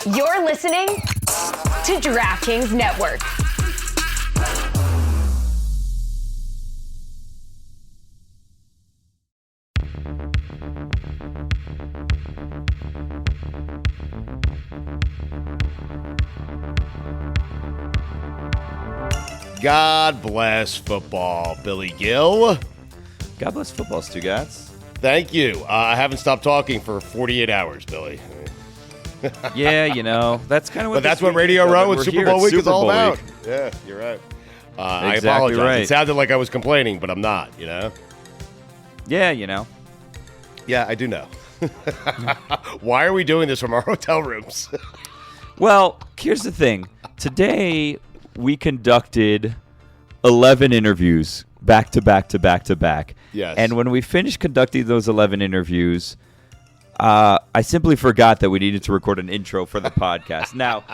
You're listening to DraftKings Network. God bless football, Billy Gil. God bless football, Stugotz. Thank you. I haven't stopped talking for 48 hours, Billy. Yeah, that's kind of what. But that's what Radio Row and Super Bowl week is all about. Yeah, you're right. I apologize. Right. It sounded like I was complaining, but I'm not. Yeah, Yeah, I do know. Why are we doing this from our hotel rooms? Well, here's the thing. Today we conducted 11 interviews back to back to back to back. Yes. And when we finished conducting those 11 interviews, I simply forgot that we needed to record an intro for the podcast. Now,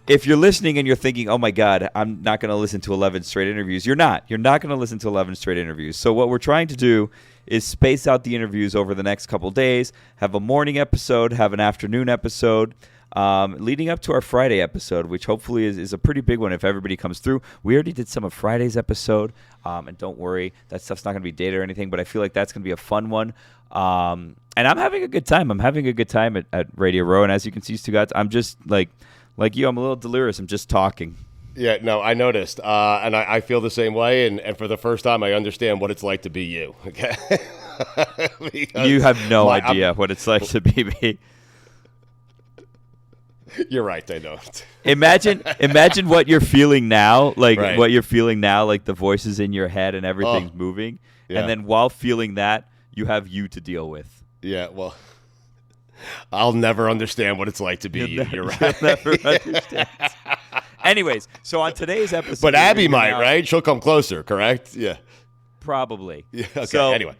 if you're listening and you're thinking, oh, my God, I'm not going to listen to 11 straight interviews, you're not. You're not going to listen to 11 straight interviews. So what we're trying to do is space out the interviews over the next couple days, have a morning episode, have an afternoon episode, leading up to our Friday episode, which hopefully is a pretty big one if everybody comes through. We already did some of Friday's episode, and don't worry, that stuff's not going to be dated or anything, but I feel like that's going to be a fun one. And I'm having a good time. I'm having a good time at Radio Row, and as you can see, Stugotz, I'm just like you, I'm a little delirious. I'm just talking. Yeah, no, I noticed, and I feel the same way, and for the first time, I understand what it's like to be you. Okay, you have no idea what it's like to be me. You're right, I don't. Imagine what you're feeling now, Right. what you're feeling now, like the voices in your head and everything's moving, yeah. and then while feeling that, you have you to deal with. Yeah, well, I'll never understand what it's like to be you. You're right. You'll never understand. Anyways, so on today's episode, but Abby might, right? She'll come closer, correct? Yeah, probably. Yeah. Okay. So, anyway.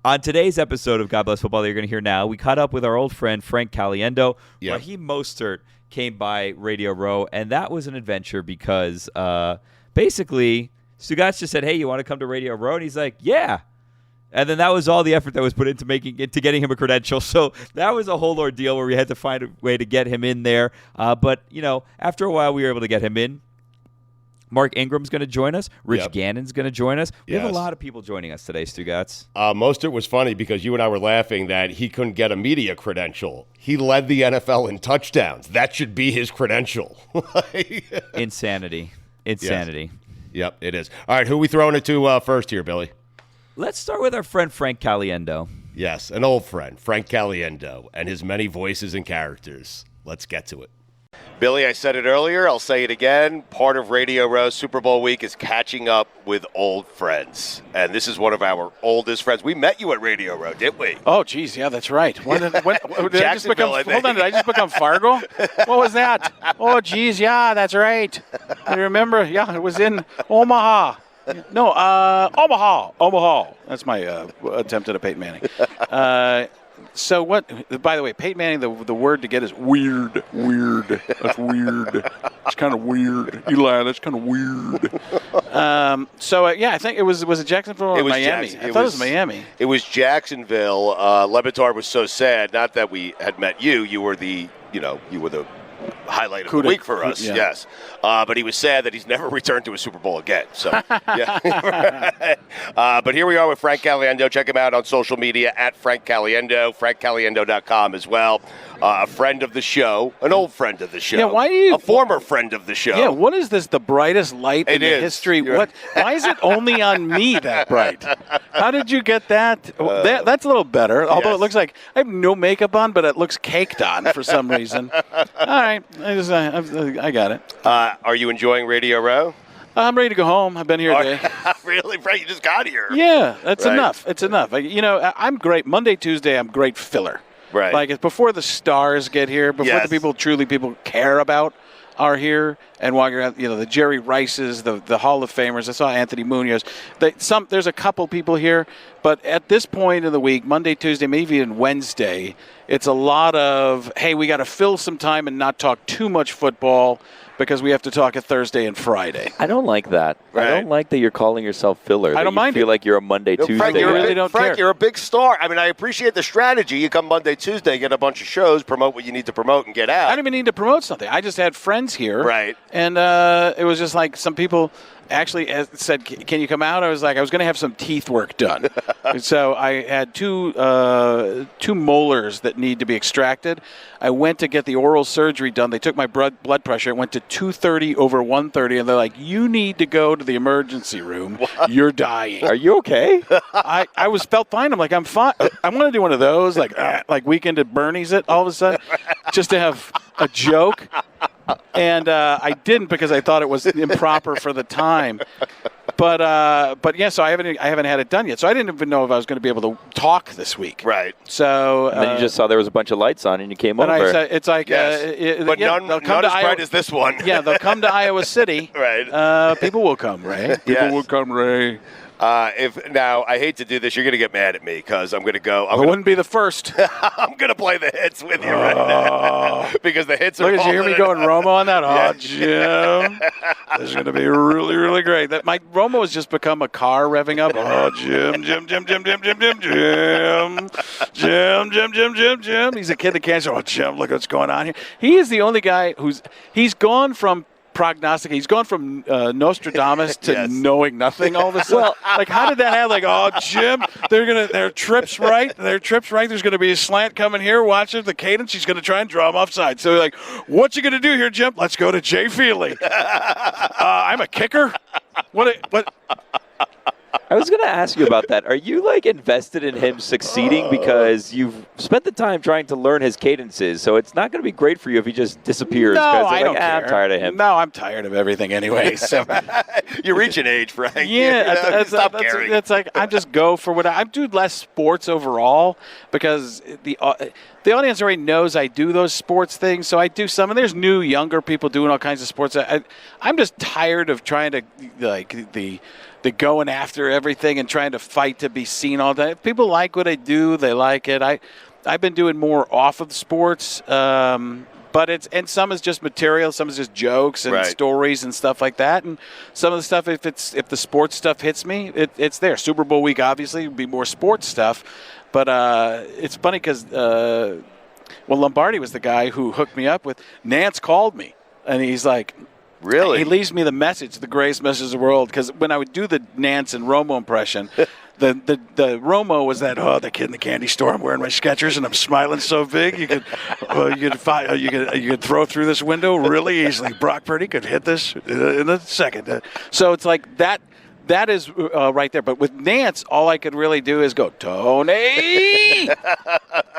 On today's episode of God Bless Football that you're going to hear now, we caught up with our old friend Frank Caliendo. Yep. Raheem Mostert came by Radio Row, and that was an adventure because basically Stugotz just said, hey, you want to come to Radio Row? And he's like, yeah. And then that was all the effort that was put into getting him a credential. So that was a whole ordeal where we had to find a way to get him in there. But, after a while, we were able to get him in. Mark Ingram's going to join us. Rich Gannon's going to join us. We have a lot of people joining us today, Stugotz. Mostert was funny because you and I were laughing that he couldn't get a media credential. He led the NFL in touchdowns. That should be his credential. Insanity. Yes. Yep, it is. All right, who are we throwing it to first here, Billy? Let's start with our friend Frank Caliendo. Yes, an old friend, Frank Caliendo, and his many voices and characters. Let's get to it. Billy, I said it earlier. I'll say it again. Part of Radio Row Super Bowl week is catching up with old friends. And this is one of our oldest friends. We met you at Radio Row, didn't we? Oh, geez. Yeah, that's right. Did I just become, I think. hold on, did I just become Fargo? What was that? Oh, geez. Yeah, that's right. I remember. Yeah, it was in Omaha. No, Omaha. That's my attempt at a Peyton Manning. So what? By the way, Peyton Manning, the word to get is weird. Weird. That's weird. It's kind of weird. Eli, that's kind of weird. I think it was it Jacksonville or Miami? I thought it was Miami. It was Jacksonville. Batard was so sad. Not that we had met you. You were the highlight of the week for us, yeah. Yes. But he was sad that he's never returned to a Super Bowl again. So, yeah. But here we are with Frank Caliendo. Check him out on social media at Frank Caliendo, frankcaliendo.com as well. A friend of the show, an old friend of the show. Yeah, a former friend of the show. Yeah, what is this, the brightest light in the history? Why is it only on me that bright? How did you get that? That's a little better, although It looks like I have no makeup on, but it looks caked on for some reason. All right, I got it. Are you enjoying Radio Row? I'm ready to go home. I've been here today. Really? Right, you just got here. Yeah, that's enough. It's enough. I'm great. Monday, Tuesday, I'm great filler. Right. Like, it's before the stars get here, before the people care about are here. and walking around, the Jerry Rices, the Hall of Famers. I saw Anthony Munoz. There's a couple people here, but at this point in the week, Monday, Tuesday, maybe even Wednesday, it's a lot of, hey, we got to fill some time and not talk too much football because we have to talk a Thursday and Friday. I don't like that. Right. I don't like that you're calling yourself filler. I don't mind you feel it. like you're a Monday, Tuesday. Frank, guy. you're a big star. I mean, I appreciate the strategy. You come Monday, Tuesday, get a bunch of shows, promote what you need to promote, and get out. I don't even need to promote something. I just had friends here. Right. And it was just like some people actually said, can you come out? I was like, I was going to have some teeth work done. So I had two molars that need to be extracted. I went to get the oral surgery done. They took my blood pressure. It went to 230 over 130. And they're like, you need to go to the emergency room. What? You're dying. Are you okay? I felt fine. I'm like, I'm fine. I want to do one of those, like Weekend at Bernie's it all of a sudden, just to have a joke. And I didn't because I thought it was improper for the time. But yeah, so I haven't had it done yet. So I didn't even know if I was going to be able to talk this week. Right. So and then you just saw there was a bunch of lights on and you came over. Yes. But none as bright as this one. Yeah, they'll come to Iowa City. Right. People will come, Ray. People will come, Ray. Now I hate to do this, you're going to get mad at me because I'm going to go. I wouldn't be the first. I'm going to play the hits with you right now because the hits are. Look, did you hear me going Romo on that? Oh, Jim, this is going to be really, really great. That my Romo has just become a car revving up. Oh, Jim. He's a kid that can't say, oh, Jim, look what's going on here. He is the only guy he's gone from prognostic. He's gone from Nostradamus to knowing nothing all of a sudden. Well, like, how did that happen? Like, oh, Jim, their trip's right. Their trip's right. There's going to be a slant coming here. Watch it, the cadence. He's going to try and draw him offside. So, like, what you going to do here, Jim? Let's go to Jay Feely. I'm a kicker. What? I was going to ask you about that. Are you, like, invested in him succeeding because you've spent the time trying to learn his cadences, so it's not going to be great for you if he just disappears? No, I don't care. I'm tired of him. No, I'm tired of everything anyway. So. You're reaching age, Frank. Yeah, that's like I just go for what I do. Less sports overall because the audience already knows I do those sports things, so I do some. And there's new, younger people doing all kinds of sports. I'm just tired of trying to like the going after everything and trying to fight to be seen all day. If people like what I do, they like it. I've been doing more off of the sports, but some is just material, some is just jokes and stories and stuff like that. And some of the stuff, if the sports stuff hits me, it's there. Super Bowl week obviously would be more sports stuff, but it's funny because Lombardi was the guy who hooked me up with. Nance called me and he's like. Really? He leaves me the message, the greatest message of the world, because when I would do the Nance and Romo impression, the Romo was that, the kid in the candy store, I'm wearing my Skechers and I'm smiling so big, you could throw through this window really easily. Brock Purdy could hit this in a second. So it's like that. That is right there. But with Nance, all I could really do is go, Tony!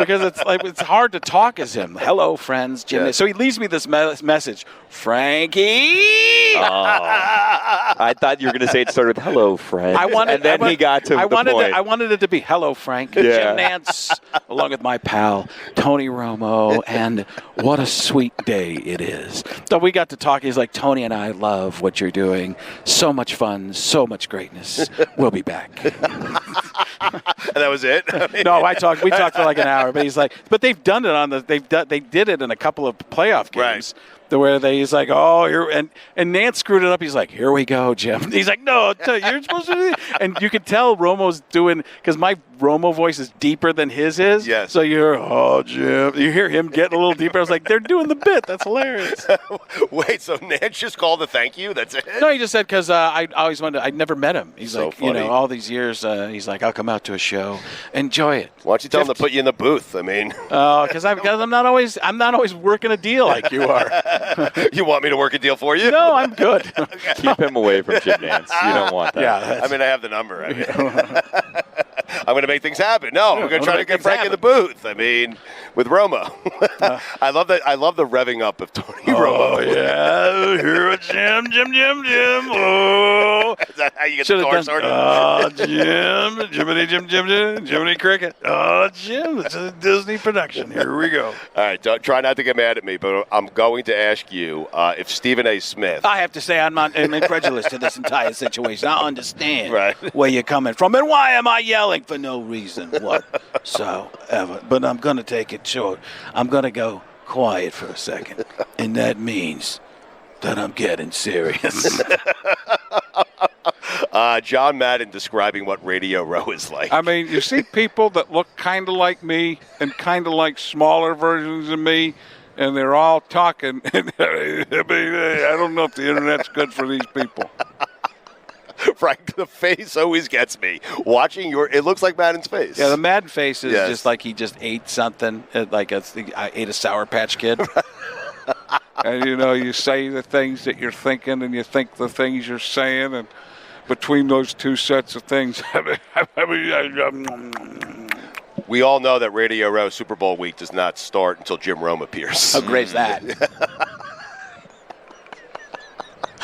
Because it's hard to talk as him. Hello, friends. Jim. Yes. So he leaves me this message. Frankie! I thought you were going to say it started with, hello, friend. He got to the point. I wanted it to be, hello, Frank. Jim Nance, along with my pal, Tony Romo, and what a sweet day it is. So we got to talk. He's like, Tony and I love what you're doing. So much fun, so much greatness. We'll be back. And that was it? No, we talked for like an hour, but he's like, but they've done it they did it in a couple of playoff games. Right. Where he's like, and Nance screwed it up. He's like, here we go, Jim. He's like, no, you're supposed to do this. And you can tell Romo's doing, because my Romo voice is deeper than his is. Yes. So you hear, Jim. You hear him getting a little deeper. I was like, they're doing the bit. That's hilarious. Wait, so Nance just called the thank you? That's it? No, he just said, because I always wanted, I'd never met him. He's so like, funny. all these years, he's like, I'll come out to a show. Enjoy it. Why don't you tell him to put you in the booth? I mean. Because I'm not always working a deal like you are. You want me to work a deal for you? No, I'm good. Keep him away from Jim Nance. You don't want that. Yeah, I have the number. I'm going to make things happen. No, we're going to try to get Frank in the booth. I mean, with Romo. I love that. I love the revving up of Tony Romo. Oh, yeah. Here, Jim. Oh. that how you get the car started? Oh, Jiminy Cricket. Oh, Jim, it's a Disney production. Here we go. All right, try not to get mad at me, but I'm going to ask you if Stephen A. Smith. I have to say I'm incredulous to this entire situation. I understand where you're coming from. And why am I yelling for no reason whatsoever? But I'm going to take it short. I'm going to go quiet for a second. And that means that I'm getting serious. John Madden describing what Radio Row is like. I mean, you see people that look kind of like me and kind of like smaller versions of me, and they're all talking. I mean, I don't know if the internet's good for these people. Frank, the face always gets me. Watching it looks like Madden's face. Yeah, the Madden face is just like he just ate something, I ate a Sour Patch Kid. And, you say the things that you're thinking and you think the things you're saying, and between those two sets of things, we all know that Radio Row Super Bowl week does not start until Jim Rome appears. How great is that?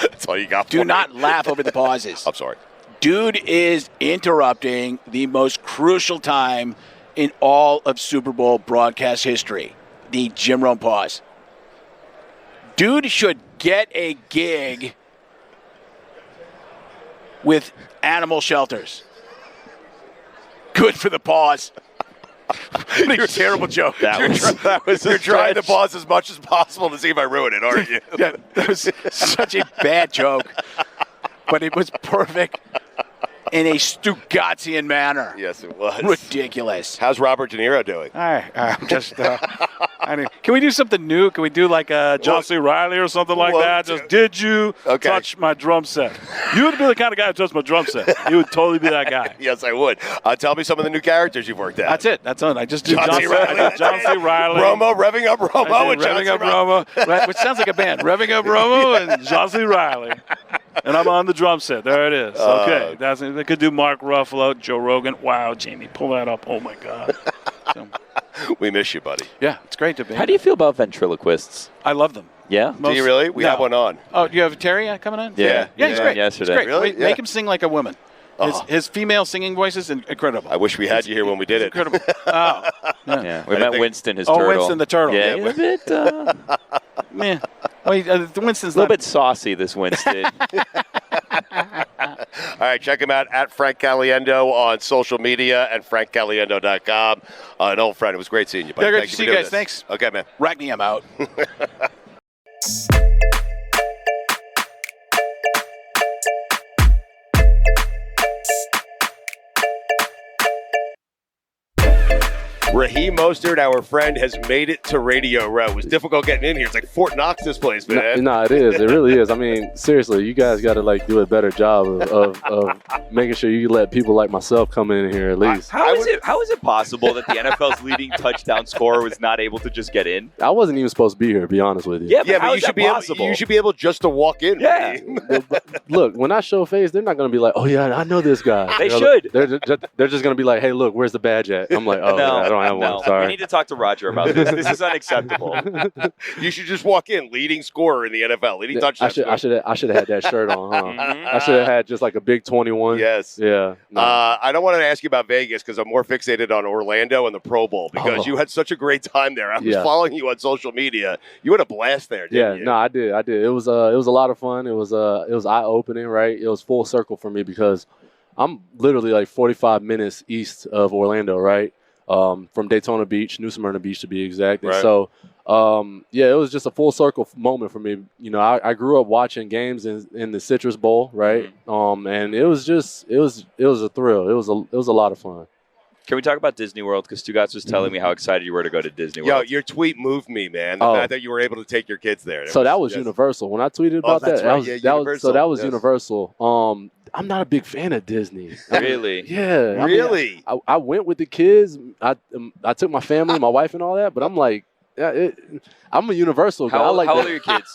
That's all you got for Do me. not laugh over the pauses. I'm sorry. Dude is interrupting the most crucial time in all of Super Bowl broadcast history, the Jim Rome pause. Dude should get a gig with animal shelters. Good for the pause. What a terrible joke. You're trying to pause as much as possible to see if I ruin it, aren't you? Yeah, that was such a bad joke, but it was perfect in a Stugotzian manner. Yes, it was. Ridiculous. How's Robert De Niro doing? All right, I'm just. Can we do something new? Can we do like John C. Reilly or something like that? Just did you touch my drum set? You would be the kind of guy who touched my drum set. You would totally be that guy. Yes, I would. Tell me some of the new characters you've worked at. That's it. That's all. I just did John C. Reilly. Romo, Revving Up Romo, and Revving Up Romo, which sounds like a band. Revving Up Romo and John C. Reilly. And I'm on the drum set. There it is. Okay. They could do Mark Ruffalo, Joe Rogan. Wow, Jamie, pull that up. Oh, my God. So, we miss you, buddy. Yeah, it's great to be. How do you feel about ventriloquists? I love them. Yeah? Do you really? We have one on. Oh, you have Terry coming on? Yeah. Yeah, he's great. Yesterday. He's great. Really? Make him sing like a woman. His female singing voice is incredible. I wish we had you here when we did it. Incredible. Oh. Yeah. We met Winston, his turtle. Winston the turtle. Yeah, he's a bit... Man. Well, Winston's a little bit saucy, this Winston. All right, check him out at Frank Caliendo on social media and frankcaliendo.com. An old friend. It was great seeing you, buddy. Yeah, great Thank to you see for you doing guys. this. Thanks. Okay, man. Rackney, I'm out. Raheem Mostert, our friend, has made it to Radio Row. It was difficult getting in here. It's like Fort Knox, this place, man. No, it is. It really is. I mean, seriously, you guys got to do a better job of making sure you let people like myself come in here at least. How is it possible that the NFL's leading touchdown scorer was not able to just get in? I wasn't even supposed to be here, to be honest with you. Yeah, but you should be possible? you should be able just to walk in. Yeah. But look, when I show face, they're not going to be like, "Oh yeah, I know this guy." They should. They're just going to be like, "Hey, look, where's the badge at?" I'm like, "Oh, No, I don't have no. one. Sorry." We need to talk to Roger about this. This is unacceptable. You should just walk in, leading scorer in the NFL, leading touchdown. I should have had that shirt on, huh? I should have had just like a big 21. Yes. Yeah. No. I don't want to ask you about Vegas because I'm more fixated on Orlando and the Pro Bowl because you had such a great time there. I was following you on social media. You had a blast there, didn't you? No, I did. It was a lot of fun. It was eye-opening, right? It was full circle for me because I'm literally like 45 minutes east of Orlando, right? From Daytona Beach, New Smyrna Beach to be exact. And so, it was just a full circle moment for me. You know, I grew up watching games in the Citrus Bowl, right? And it was a thrill. It was a lot of fun. Can we talk about Disney World? Because Stugotz was telling me how excited you were to go to Disney World. Yo, your tweet moved me, man. The fact that you were able to take your kids there. That was Universal. When I tweeted about that, that was Universal. I'm not a big fan of Disney. Really? Yeah. Really? I went with the kids. I took my family, my wife, and all that. But I'm like, I'm a Universal guy. How old are your kids?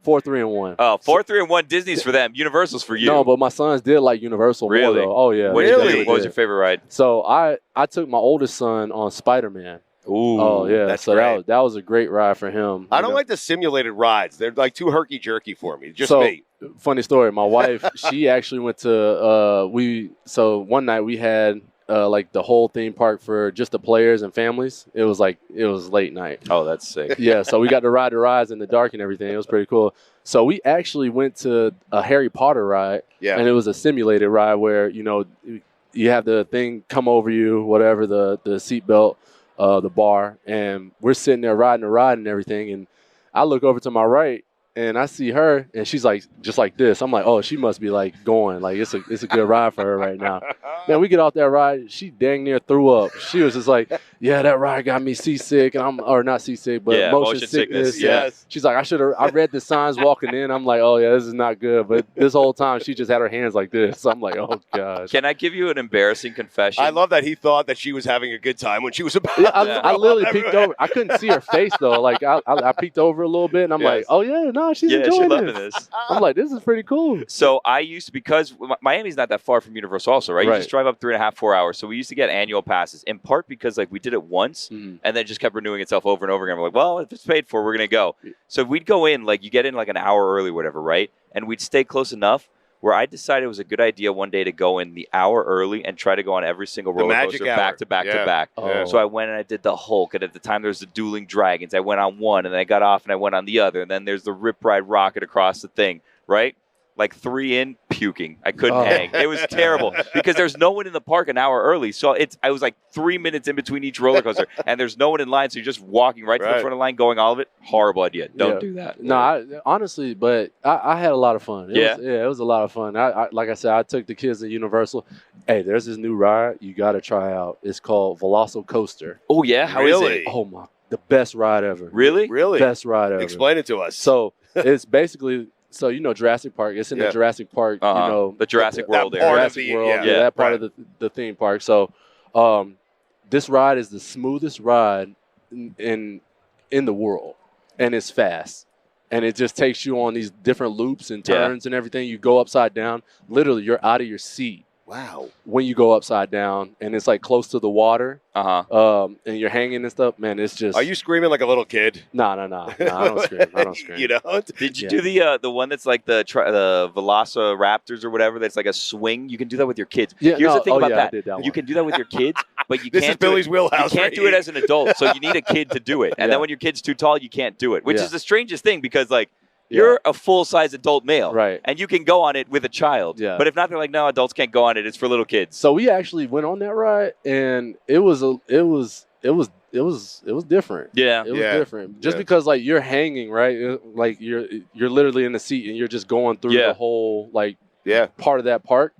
4, 3, and 1. Oh, 4, 3, and 1. Disney's for them. Universal's for you. No, but my sons did like Universal really? more, though. Oh, yeah. What was your favorite ride? So I took my oldest son on Spider-Man. Ooh. Oh yeah, that's so great. that was a great ride for him. I don't like the simulated rides. They're like too herky-jerky for me. Just so, me. Funny story. My wife, she actually went to So one night we had like the whole theme park for just the players and families. It was late night. Oh, that's sick. Yeah, so we got to ride the rides in the dark and everything. It was pretty cool. So we actually went to a Harry Potter ride, Yeah. and it was a simulated ride where you have the thing come over you, whatever the seatbelt, the bar, and we're sitting there riding the ride and everything. And I look over to my right, and I see her, and she's like just like this. I'm like, oh, she must be like going, like it's a good ride for her right now. Man, we get off that ride, she dang near threw up. She was just like, yeah, that ride got me seasick, and or not seasick, but motion sickness. Yes. She's like, I read the signs walking in. I'm like, oh yeah, this is not good. But this whole time she just had her hands like this. So I'm like, oh gosh. Can I give you an embarrassing confession? I love that he thought that she was having a good time when she was about. Yeah, I literally peeked over. I couldn't see her face though. Like I peeked over a little bit, and I'm like, oh yeah, no, she's enjoying this. I'm like, this is pretty cool. So I used to, because Miami's not that far from Universal also, right? You just drive up 3.5, 4 hours. So we used to get annual passes, in part because like we did it once and then it just kept renewing itself over and over again. We're like, well, if it's paid for, we're going to go. So we'd go in, like you get in like an hour early, whatever, right? And we'd stay close enough where I decided it was a good idea one day to go in the hour early and try to go on every single roller coaster back to back to back. Oh. So I went and I did the Hulk, and at the time there was the Dueling Dragons. I went on one, and then I got off and I went on the other, and then there's the Rip Ride Rocket across the thing, right? Like 3 in, puking. I couldn't hang. It was terrible because there's no one in the park an hour early. So I was like 3 minutes in between each roller coaster, and there's no one in line. So you're just walking right to the front of the line, going all of it. Horrible idea. Don't do that. No, honestly, but I had a lot of fun. It was a lot of fun. I like I said, I took the kids to Universal. Hey, there's this new ride you got to try out. It's called Velocicoaster. Oh yeah, how is it? Oh my, the best ride ever. Really? Best ride ever. Explain it to us. So it's basically. So, Jurassic Park. It's in the Jurassic Park, the Jurassic World area. Jurassic World, that part of the theme park. So, this ride is the smoothest ride in the world, and it's fast. And it just takes you on these different loops and turns and everything. You go upside down. Literally, you're out of your seat. Wow. When you go upside down, and it's like close to the water, and you're hanging and stuff, man, it's just. Are you screaming like a little kid? No, I don't scream. I don't scream. You don't? Did you do the one that's like the Velociraptors or whatever? That's like a swing. You can do that with your kids. Yeah, Here's the thing about I did that you one. can do that with your kids, but you This can't. is Billy's wheelhouse. You can't do it as an adult, so you need a kid to do it. And then when your kid's too tall, you can't do it, which is the strangest thing because like. You're a full-size adult male, right? And you can go on it with a child. Yeah. But if not, they're like, no, adults can't go on it. It's for little kids. So we actually went on that ride, and it was different. Yeah, it was different. Just because like you're hanging, right? Like you're literally in the seat, and you're just going through the whole part of that park.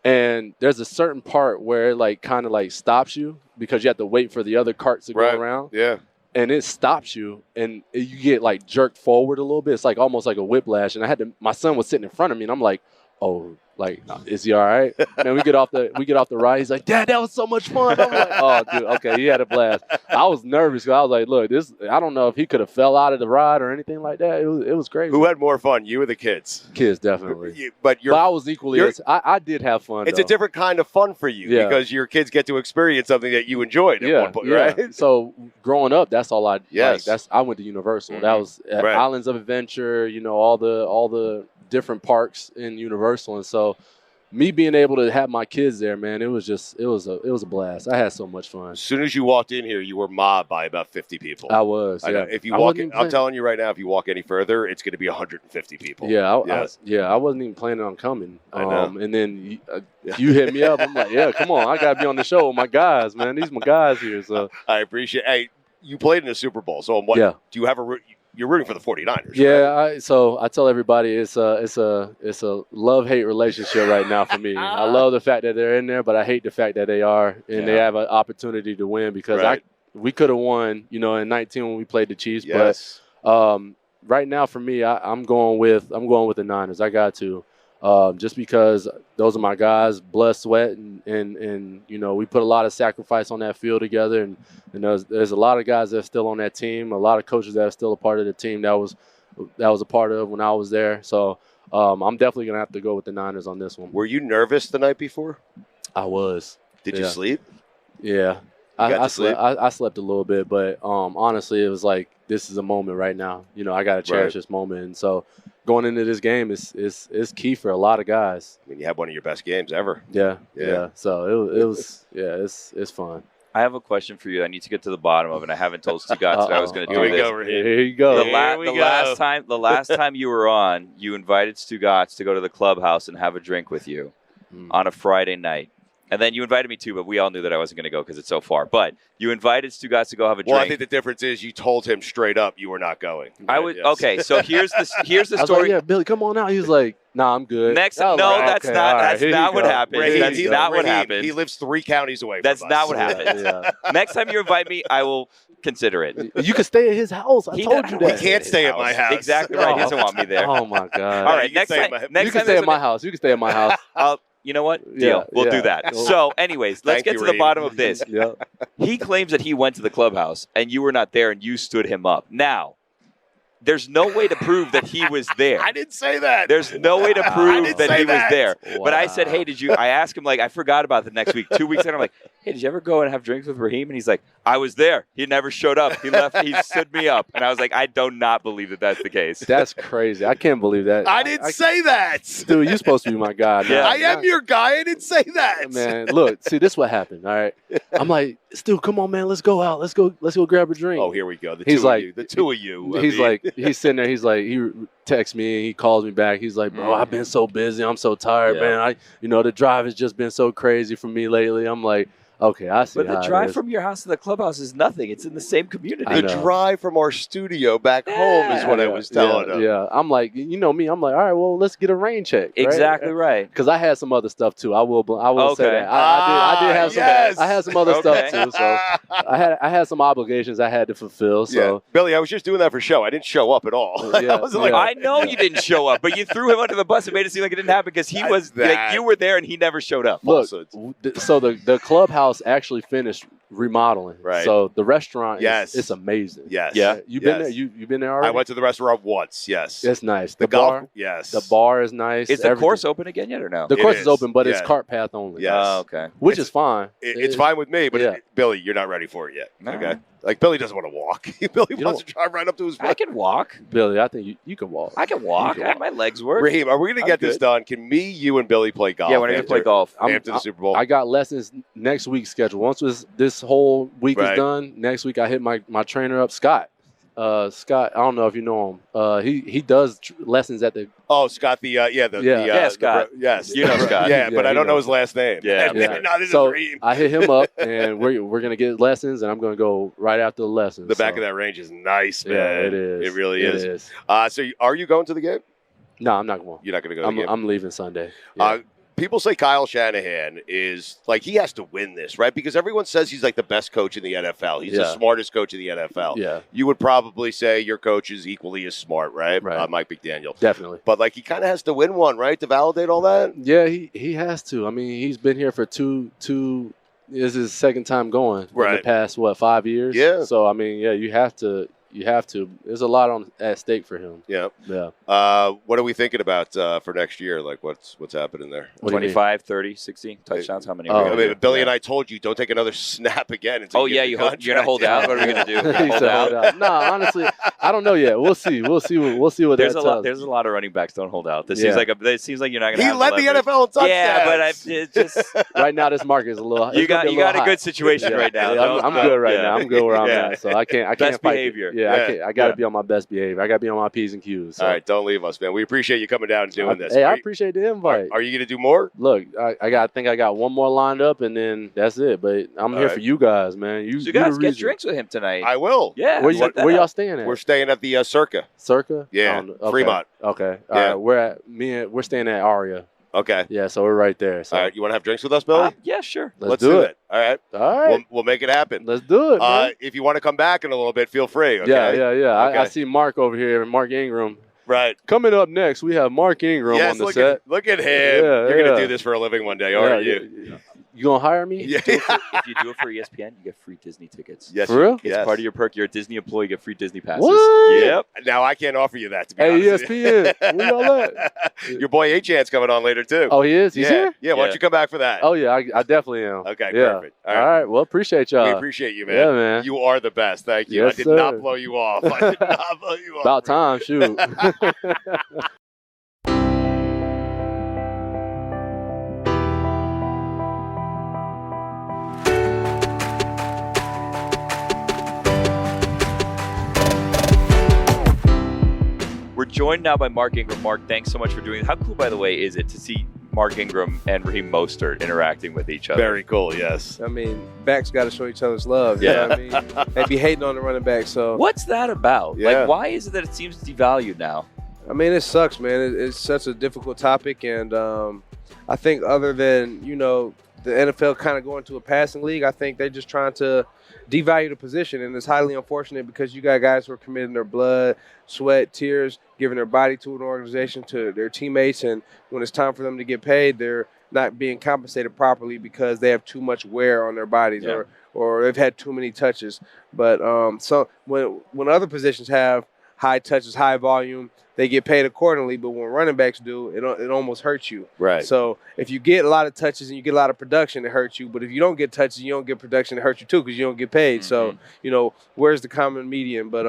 And there's a certain part where it like kind of like stops you because you have to wait for the other carts to go around. Yeah. And it stops you, and you get like jerked forward a little bit. It's like almost like a whiplash. And my son was sitting in front of me, and I'm like, oh, like, is he all right? And we get off the ride. He's like, Dad, that was so much fun. I'm like, oh, dude, okay, he had a blast. I was nervous because I was like, look, I don't know if he could have fell out of the ride or anything like that. It was crazy. Who had more fun, you or the kids? Kids, definitely. But I was equally. I did have fun. It's a different kind of fun for you because your kids get to experience something that you enjoyed at one point, right? So growing up, that's all I. Yes. I went to Universal. That was Islands of Adventure. All the different parks in Universal, and so me being able to have my kids there, man, it was a blast. I had so much fun. As soon as you walked in here, you were mobbed by about 50 people. I was. I know. If you walk, I'm telling you right now, if you walk any further, it's going to be 150 people. Yeah, I wasn't even planning on coming. I know. And then you hit me up. I'm like, yeah, come on, I got to be on the show with my guys, man. These are my guys here. So I appreciate. Hey, you played in the Super Bowl, so what? Yeah. Do you have You're rooting for the 49ers. Yeah, right? So I tell everybody it's a love-hate relationship right now for me. I love the fact that they're in there, but I hate the fact that they are, and they have an opportunity to win because we could have won, in 19 when we played the Chiefs. Yes. But right now for me, I'm going with the Niners. I got to. Just because those are my guys, blood, sweat, and we put a lot of sacrifice on that field together, and there's a lot of guys that are still on that team, a lot of coaches that are still a part of the team that was a part of when I was there. So I'm definitely gonna have to go with the Niners on this one. Were you nervous the night before? I was. Did you sleep? Yeah. I slept a little bit, but honestly, it was like this is a moment right now. You know, I got to cherish this moment, and so going into this game is key for a lot of guys. I mean, you had one of your best games ever. Yeah. So it was it's fun. I have a question for you. I need to get to the bottom of it. I haven't told Stugotz that I was going to do this. Here you go. The last time you were on, you invited Stugotz to go to the clubhouse and have a drink with you on a Friday night. And then you invited me too, but we all knew that I wasn't going to go because it's so far. But you invited Stugotz to go have a drink. Well, I think the difference is you told him straight up you were not going. Okay, so here's the I was story. like, yeah, Billy, come on out. He was like, nah, I'm good. That's not what happened. That's not what happened. He lives 3 counties away from us. That's not what happened. Next time you invite me, I will consider it. You can stay at his house. I told you that. He can't stay at my house. Exactly right. He doesn't want me there. Oh my God. All right, next time you can stay at my house. You can stay at my house. You know what? Deal. We'll do that. So, anyways, let's get to the bottom of this. He claims that he went to the clubhouse and you were not there and you stood him up. Now, there's no way to prove that he was there. I didn't say that. There's no way to prove that he was there. Wow. But I said, hey, I asked him, like, I forgot about the next week. 2 weeks later, I'm like, hey, did you ever go and have drinks with Raheem? And he's like, I was there. He never showed up. He left. He stood me up. And I was like, I do not believe that that's the case. That's crazy. I can't believe that. I didn't say that. Dude, you're supposed to be my guy. Yeah. I am your guy. I didn't say that. Man, look, see, this is what happened, all right? I'm like, Stu, come on, man, let's go out. Let's go grab a drink. Oh, here we go. The He's two like, of you. The two of you. He's sitting there. He's like, he texts me. He calls me back. He's like, bro, I've been so busy. I'm so tired, man. The drive has just been so crazy for me lately. I'm like, okay, I see. But the drive from your house to the clubhouse is nothing. It's in the same community. The drive from our studio back home is what I was telling him. Yeah, I'm like, you know me. I'm like, all right, well, let's get a rain check. Right? Exactly right. Because I had some other stuff too. I will say that. I did have some. Yes. I had some other stuff too. So I had some obligations I had to fulfill. So Billy, I was just doing that for show. I didn't show up at all. I know you didn't show up, but you threw him under the bus and made it seem like it didn't happen because he was like, you were there and he never showed up. Look, so the clubhouse actually finished remodeling. Right. So the restaurant it's amazing. Yes. Yeah. You've been there? You've been there already? I went to the restaurant once, yes. It's nice. The bar? golf, yes. The bar is nice. Is the course open again yet or no? The course is open, but it's cart path only. Yes. Oh, okay. Which is fine. It's fine with me, but Billy, you're not ready for it yet. No. Okay. Like, Billy doesn't want to walk. Billy wants to drive right up to his I can walk. Billy, I think you can walk. I can walk. My legs work. Raheem, are we going to get this done? Can me, you, and Billy play golf? Yeah, we're going to play golf. After the Super Bowl. I got lessons next week scheduled. Once this whole week is done, next week I hit my trainer up, Scott. Scott, I don't know if you know him. He does lessons at the. Oh, Scott, Scott. Yes, you know Scott. But I don't know his last name. Yeah. No, this so is Raheem. I hit him up, and we're gonna get lessons, and I'm gonna go right after the lessons. The back of that range is nice, man. Yeah, it is. It really is. So, are you going to the game? No, I'm not going. You're not going to go to the game? I'm leaving Sunday. Yeah. People say Kyle Shanahan is like he has to win this, right? Because everyone says he's like the best coach in the NFL. He's the smartest coach in the NFL. Yeah. You would probably say your coach is equally as smart, right? Mike McDaniel. Definitely. But like he kind of has to win one, right, to validate all that? Yeah, he has to. I mean, he's been here for two. This is his second time going in the past 5 years? Yeah. So I mean, you have to. There's a lot at stake for him. Yeah. Yeah. What are we thinking about for next year? Like, what's happening there? 25, 30, 60 touchdowns. How many? Billy and I told you don't take another snap again. You're gonna hold out. What are we gonna do? Hold out? No, honestly, I don't know yet. We'll see. We'll see what there's that a lot. tells. There's a lot of running backs don't hold out. It seems like you're not gonna. He led the NFL in touchdowns. Yeah, but it's just right now this market is a little. You got a good situation right now. Yeah, I'm good right now. I'm good where I'm at. So I can't best fight behavior. Yeah, I got to be on my best behavior. I got to be on my P's and Q's. So. All right, don't leave us, man. We appreciate you coming down and doing this. Hey, I appreciate the invite. Are you going to do more? Look, I think I got one more lined up, and then that's it. But I'm here for you guys, man. You guys get drinks with him tonight. I will. Yeah. Where y'all staying at? We're staying at the Circa. Circa? Yeah. Fremont. Okay. All right. We're staying at Aria. Okay. Yeah, so we're right there. So. All right. You want to have drinks with us, Billy? Yeah, sure. Let's do it. All right. All right. We'll make it happen. Let's do it, man. If you want to come back in a little bit, feel free. Okay? Yeah. Okay. I see Mark over here, Mark Ingram. Right. Coming up next, we have Mark Ingram on the set. Look at him. You're going to do this for a living one day, aren't you? You gonna hire me? Yeah. If you do it for ESPN, you get free Disney tickets. Yes, For real? It's yes. part of your perk. You're a Disney employee, you get free Disney passes. What? Yep. Now I can't offer you that, to be Hey, honest. with you. ESPN, where y'all at? Your boy Achan's coming on later too. Oh, he is? He's yeah. here? Yeah, why don't Yeah. you come back for that? Oh, yeah, I definitely am. Okay, Yeah. perfect. All right. Well, appreciate y'all. We appreciate you, man. Yeah, man. You are the best. Thank you. Yes, I did sir. not blow you off. I did not blow you off. About time, shoot. We're joined now by Mark Ingram. Mark, thanks so much for doing it. How cool, by the way, is it to see Mark Ingram and Raheem Mostert interacting with each other? Very cool, yes. I mean, backs got to show each other's love. Yeah. You know what I mean? They be hating on the running back. So, What's that about? Yeah. Like, why is it that it seems devalued now? I mean, it sucks, man. It's such a difficult topic. And I think other than, the NFL kind of going to a passing league, I think they're just trying to devalue the position. And it's highly unfortunate because you got guys who are committing their blood, sweat, tears, giving their body to an organization, to their teammates. And when it's time for them to get paid, they're not being compensated properly because they have too much wear on their bodies or they've had too many touches. But so when other positions have high touches, high volume, they get paid accordingly. But when running backs do, it almost hurts you. Right. So if you get a lot of touches and you get a lot of production, it hurts you. But if you don't get touches, you don't get production, it hurts you too because you don't get paid. So, where's the common median? But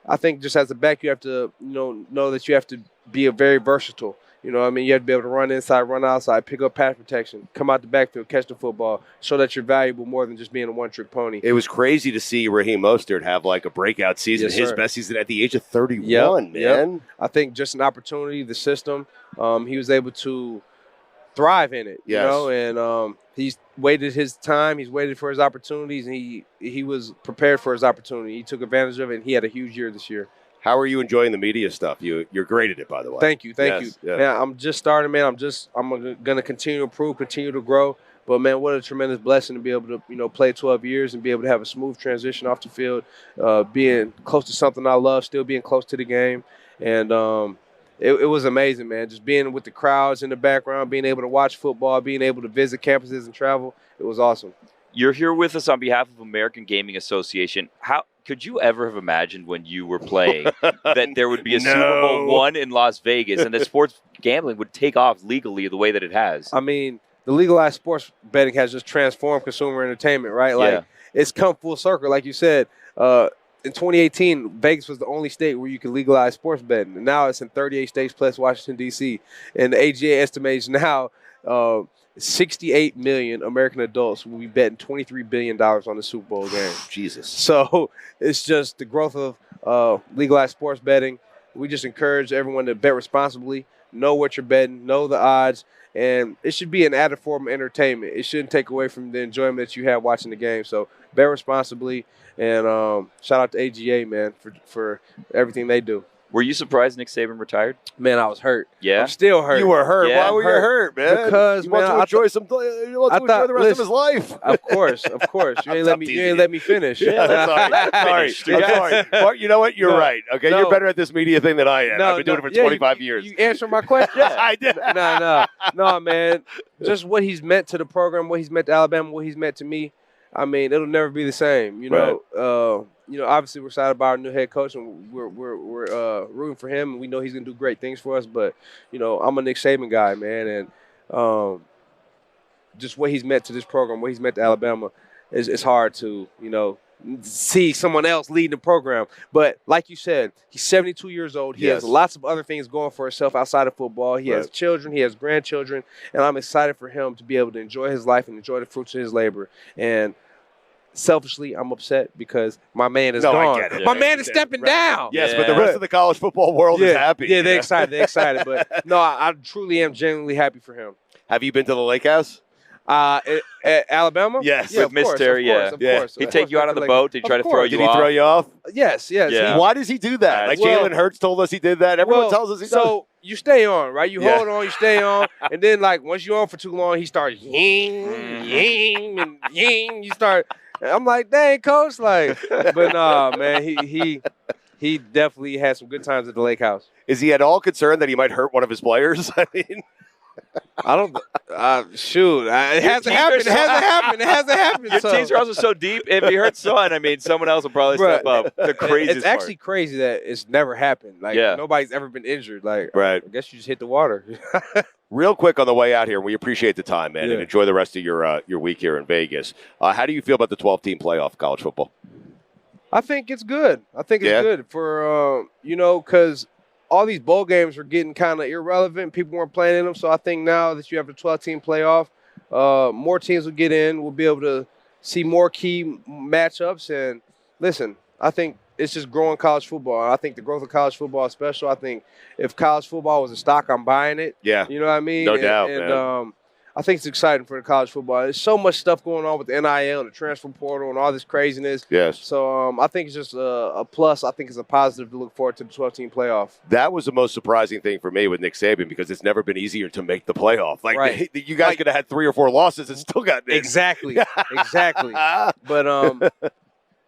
I think just as a back, you have to, know that you have to be a very versatile. You know what I mean? You have to be able to run inside, run outside, pick up pass protection, come out the backfield, catch the football, show that you're valuable more than just being a one-trick pony. It was crazy to see Raheem Mostert have like a breakout season, Yes, his sir. best season at the age of 31, man. I think just an opportunity, the system, he was able to thrive in it, Yes. and he's waited his time, he's waited for his opportunities, and he was prepared for his opportunity. He took advantage of it, and he had a huge year this year. How are you enjoying the media stuff? You're great at it, by the way. Thank you. Yes, yeah. Man, I'm just starting, man. I'm going to continue to improve, continue to grow. But, man, what a tremendous blessing to be able to, play 12 years and be able to have a smooth transition off the field, being close to something I love, still being close to the game. And it was amazing, man, just being with the crowds in the background, being able to watch football, being able to visit campuses and travel. It was awesome. You're here with us on behalf of American Gaming Association. How could you ever have imagined when you were playing that there would be a Super Bowl I in Las Vegas and that sports gambling would take off legally the way that it has? I mean, the legalized sports betting has just transformed consumer entertainment, right? Like, it's come full circle. Like you said, in 2018, Vegas was the only state where you could legalize sports betting. And now it's in 38 states plus Washington, D.C. And the AGA estimates now 68 million American adults will be betting $23 billion on the Super Bowl game. Jesus. So it's just the growth of legalized sports betting. We just encourage everyone to bet responsibly, know what you're betting, know the odds, and it should be an added form of entertainment. It shouldn't take away from the enjoyment that you have watching the game. So bet responsibly, and shout out to AGA, man, for everything they do. Were you surprised Nick Saban retired? Man, I was hurt. Yeah? I'm still hurt. You were hurt. Yeah, Why were you hurt, man? Because, you want man, to I enjoy the rest of his life. Of course. You ain't let me finish. I'm sorry. Mark, you know what? You're right. Okay, you're better at this media thing than I am. I've been doing it for 25 years. You answered my question. I did. No, man. Just what he's meant to the program, what he's meant to Alabama, what he's meant to me. I mean, it'll never be the same. Obviously we're excited about our new head coach, and we're rooting for him, and we know he's gonna do great things for us. But I'm a Nick Saban guy, man, and just what he's meant to this program, what he's meant to Alabama, it's hard to see someone else leading the program. But like you said, he's 72 years old. He has lots of other things going for himself outside of football. He has children. He has grandchildren, and I'm excited for him to be able to enjoy his life and enjoy the fruits of his labor. And selfishly, I'm upset because my man is gone. I get it. My man is stepping down. Yes, but the rest of the college football world is happy. Yeah, they're excited. But no, I truly am genuinely happy for him. Have you been to the lake house? At Alabama? Yes. Yeah, With Mr. Of course. He'd take you out on the boat. He'd try to throw you Did he off. throw you off? Yes. Yeah. Why does he do that? Like Well- Jalen Hurts told us he did that. Everyone tells us he does. So you stay on, right? You hold on, you stay on, and then like once you're on for too long, he starts ying, and ying. You start. I'm like, dang, coach, like, but nah, man, he definitely had some good times at the lake house. Is he at all concerned that he might hurt one of his players? I mean, I don't. Shoot, it hasn't happened. It hasn't happened. It hasn't happened. Your teams are also so deep. If you hurt Son, I mean, someone else will probably step up. The craziest It's actually crazy that it's never happened. Like nobody's ever been injured. Like right. I guess you just hit the water. Real quick on the way out here, we appreciate the time, man, Yeah. and enjoy the rest of your week here in Vegas. How do you feel about the 12-team playoff in college football? I think it's good. I think it's good for because all these bowl games are getting kind of irrelevant. People weren't playing in them, so I think now that you have the 12-team playoff, more teams will get in. We'll be able to see more key matchups. And listen, I think it's just growing college football. I think the growth of college football is special. I think if college football was a stock, I'm buying it. Yeah. You know what I mean? No doubt, man. I think it's exciting for the college football. There's so much stuff going on with the NIL and the transfer portal and all this craziness. Yes. So I think it's just a plus. I think it's a positive to look forward to the 12-team playoff. That was the most surprising thing for me with Nick Saban because it's never been easier to make the playoff. Like Right. you guys could have had 3 or 4 losses and still got in. Exactly. But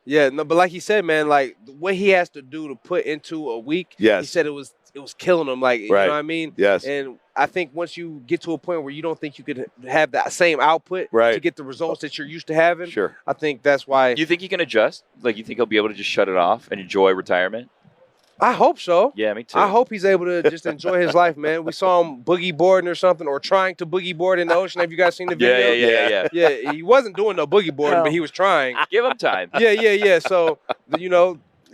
but like he said, man, like what he has to do to put into a week. Yes. He said it was killing him. Like you know what I mean? Yes. And I think once you get to a point where you don't think you could have that same output to get the results that you're used to having, I think that's why. You think he can adjust? Like, you think he'll be able to just shut it off and enjoy retirement? I hope so. Yeah, me too. I hope he's able to just enjoy his life, man. We saw him boogie boarding or something, or trying to boogie board in the ocean. Have you guys seen the video? Yeah, he wasn't doing no boogie boarding, but he was trying. Give him time. Yeah. So,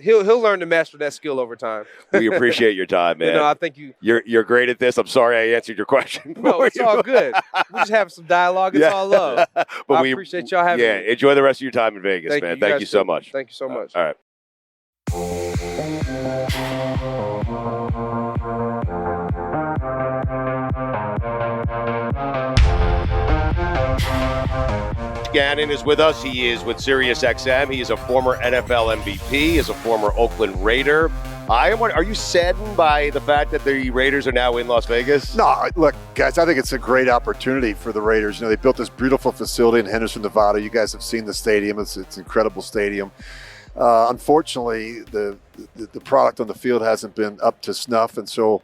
he'll learn to master that skill over time. We appreciate your time, man. I think you're great at this. I'm sorry I answered your question. No, it's all good. We just have some dialogue. It's all love. I appreciate y'all having me. Enjoy the rest of your time in Vegas, man. Thank you so much. Thank you so much. All right. Gannon is with us. He is with SiriusXM. He is a former NFL MVP. He is a former Oakland Raider. Are you saddened by the fact that the Raiders are now in Las Vegas? No, look, guys, I think it's a great opportunity for the Raiders. They built this beautiful facility in Henderson, Nevada. You guys have seen the stadium. It's an incredible stadium. Unfortunately, the product on the field hasn't been up to snuff, and so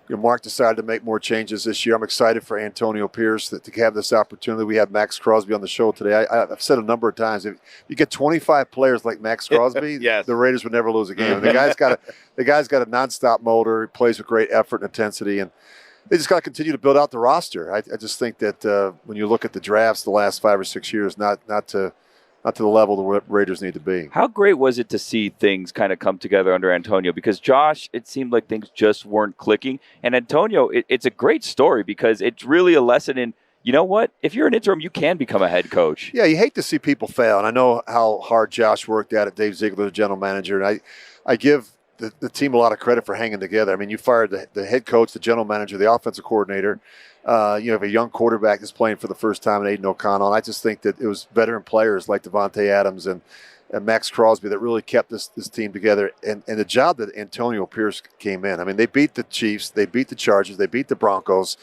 Mark decided to make more changes this year. I'm excited for Antonio Pierce to have this opportunity. We had Max Crosby on the show today. I've said a number of times, if you get 25 players like Max Crosby, the Raiders would never lose a game. The guy's got a nonstop motor. He plays with great effort and intensity, and they just got to continue to build out the roster. I just think that when you look at the drafts the last 5 or 6 years, not to the level the Raiders need to be. How great was it to see things kind of come together under Antonio? Because Josh, it seemed like things just weren't clicking. And Antonio, it's a great story because it's really a lesson in, you know what? If you're an interim, you can become a head coach. Yeah, you hate to see people fail. And I know how hard Josh worked at it, Dave Ziegler, the general manager. And I give the team a lot of credit for hanging together. I mean, you fired the head coach, the general manager, the offensive coordinator. You have a young quarterback that's playing for the first time in Aiden O'Connell. And I just think that it was veteran players like Devontae Adams and Max Crosby that really kept this team together. And the job that Antonio Pierce came in. I mean, they beat the Chiefs. They beat the Chargers. They beat the Broncos.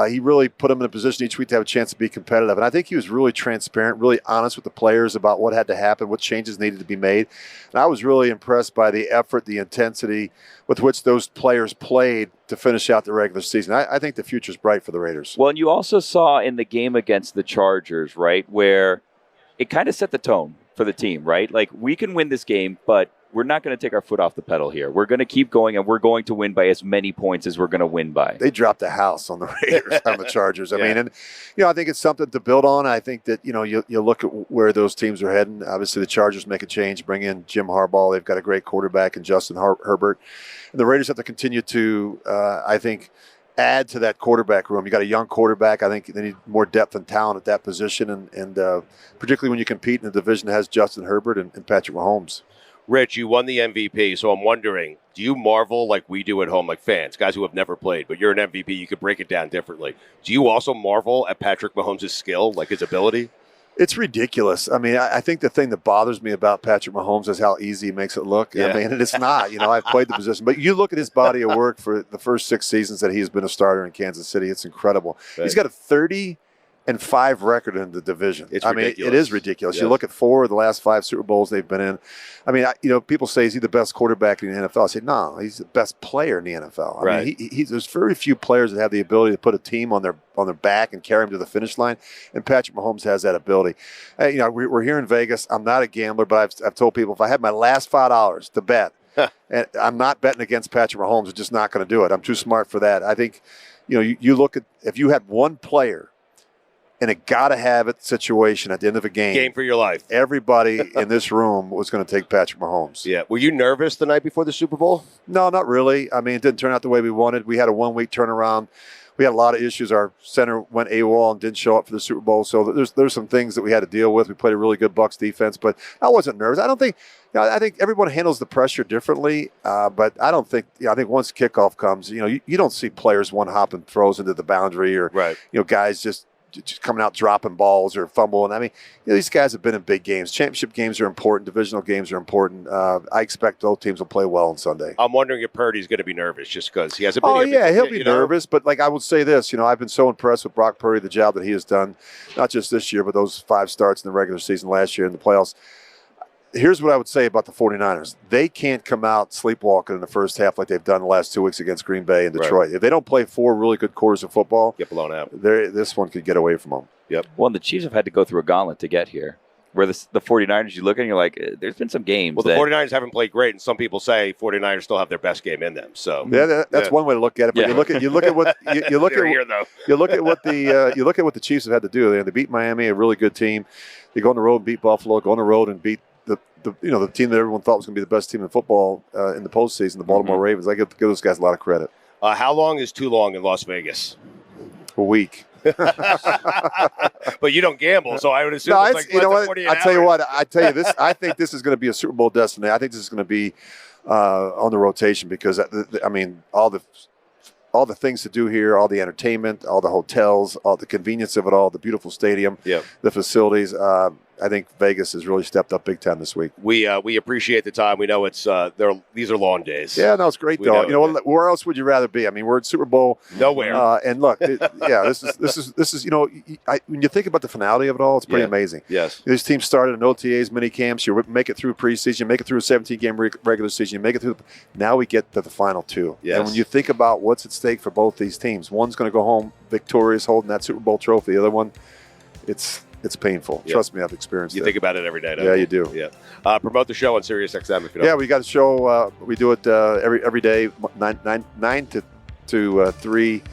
He really put them in a position each week to have a chance to be competitive. And I think he was really transparent, really honest with the players about what had to happen, what changes needed to be made. And I was really impressed by the effort, the intensity with which those players played to finish out the regular season. I think the future's bright for the Raiders. Well, and you also saw in the game against the Chargers, right, where it kind of set the tone for the team, right? Like, we can win this game, but we're not going to take our foot off the pedal here. We're going to keep going, and we're going to win by as many points as we're going to win by. They dropped the house on the Raiders, on the Chargers. I mean, and I think it's something to build on. I think that you look at where those teams are heading. Obviously, the Chargers make a change, bring in Jim Harbaugh. They've got a great quarterback in Justin Herbert. And the Raiders have to continue to, I think, add to that quarterback room. You got a young quarterback. I think they need more depth and talent at that position, and particularly when you compete in a division that has Justin Herbert and Patrick Mahomes. Rich, you won the MVP, so I'm wondering, do you marvel like we do at home, like fans, guys who have never played, but you're an MVP, you could break it down differently. Do you also marvel at Patrick Mahomes' skill, like his ability? It's ridiculous. I mean, I think the thing that bothers me about Patrick Mahomes is how easy he makes it look. I mean, and it's not. I've played the position. But you look at his body of work for the first 6 seasons that he's been a starter in Kansas City. It's incredible. Right. He's got a 30 5 record in the division. It's I mean, ridiculous. it is ridiculous. Yes. You look at 4 of the last 5 Super Bowls they've been in. I mean, people say, is he the best quarterback in the NFL? I say, no, he's the best player in the NFL. I mean, there's very few players that have the ability to put a team on their back and carry them to the finish line, and Patrick Mahomes has that ability. We're here in Vegas. I'm not a gambler, but I've told people if I had my last $5 to bet, and I'm not betting against Patrick Mahomes. I'm just not going to do it. I'm too smart for that. I think, you look at if you had one player in a gotta-have-it situation at the end of a game for your life, everybody in this room was going to take Patrick Mahomes. Yeah. Were you nervous the night before the Super Bowl? No, not really. I mean, it didn't turn out the way we wanted. We had a 1-week turnaround. We had a lot of issues. Our center went AWOL and didn't show up for the Super Bowl. So there's some things that we had to deal with. We played a really good Bucs defense, but I wasn't nervous. I don't think I think everyone handles the pressure differently, but I don't think I think once kickoff comes, you don't see players one-hopping throws into the boundary or guys just coming out dropping balls or fumbling. I mean, these guys have been in big games. Championship games are important. Divisional games are important. I expect both teams will play well on Sunday. I'm wondering if Purdy's going to be nervous just because he hasn't been here. Oh, yeah, he'll be nervous. But, I would say this, I've been so impressed with Brock Purdy, the job that he has done, not just this year, but those 5 starts in the regular season last year in the playoffs. Here's what I would say about the 49ers. They can't come out sleepwalking in the first half like they've done the last 2 weeks against Green Bay and Detroit. Right. If they don't play 4 really good quarters of football, get blown out. This one could get away from them. Yep. Well, and the Chiefs have had to go through a gauntlet to get here. Where the 49ers, you look at and you're like, there's been some games. Well, the 49ers haven't played great, and some people say 49ers still have their best game in them. So that's one way to look at it. But you look at what you look at what the Chiefs have had to do. They beat Miami, a really good team. They go on the road and beat Buffalo. Go on the road and beat the team that everyone thought was going to be the best team in football in the postseason, the Baltimore Ravens. I give those guys a lot of credit. How long is too long in Las Vegas? A week. But you don't gamble, so I would assume it's like you know what? I tell you this. I think this is going to be a Super Bowl destiny. I think this is going to be on the rotation because I mean all the things to do here, all the entertainment, all the hotels, all the convenience of it all, the beautiful stadium, the facilities. I think Vegas has really stepped up big time this week. We appreciate the time. We know it's these are long days. Yeah, no, it's great though. Where else would you rather be? I mean, we're at Super Bowl. Nowhere. And look, this is when you think about the finality of it all, it's pretty amazing. Yes. These teams started in OTAs, mini camps. You make it through preseason, you make it through a 17-game regular season, you make it through. Now we get to the final 2. Yes. And when you think about what's at stake for both these teams, one's going to go home victorious, holding that Super Bowl trophy. The other one, it's painful. Yep. Trust me, I've experienced it. You think about it every day, don't you? Yeah, you do. Yeah. Promote the show on Sirius XM if you don't. Yeah, we got a show. We do it every day, 9 to 3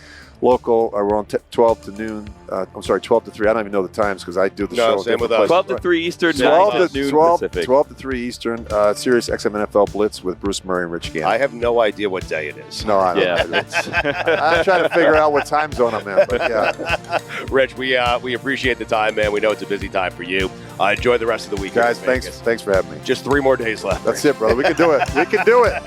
local. We're on 12 to noon. 12 to 3. I don't even know the times because I do the show. Same with us. 12 to 3 Eastern, 12 to noon Pacific. 12 to 3 Eastern. Sirius XM NFL Blitz with Bruce Murray and Rich Gannon. I have no idea what day it is. No, I don't. I'm trying to figure out what time zone I'm in, but yeah. Rich, we appreciate the time, man. We know it's a busy time for you. Enjoy the rest of the week. Guys, thanks for having me. Just 3 more days left. That's it, brother. We can do it. We can do it.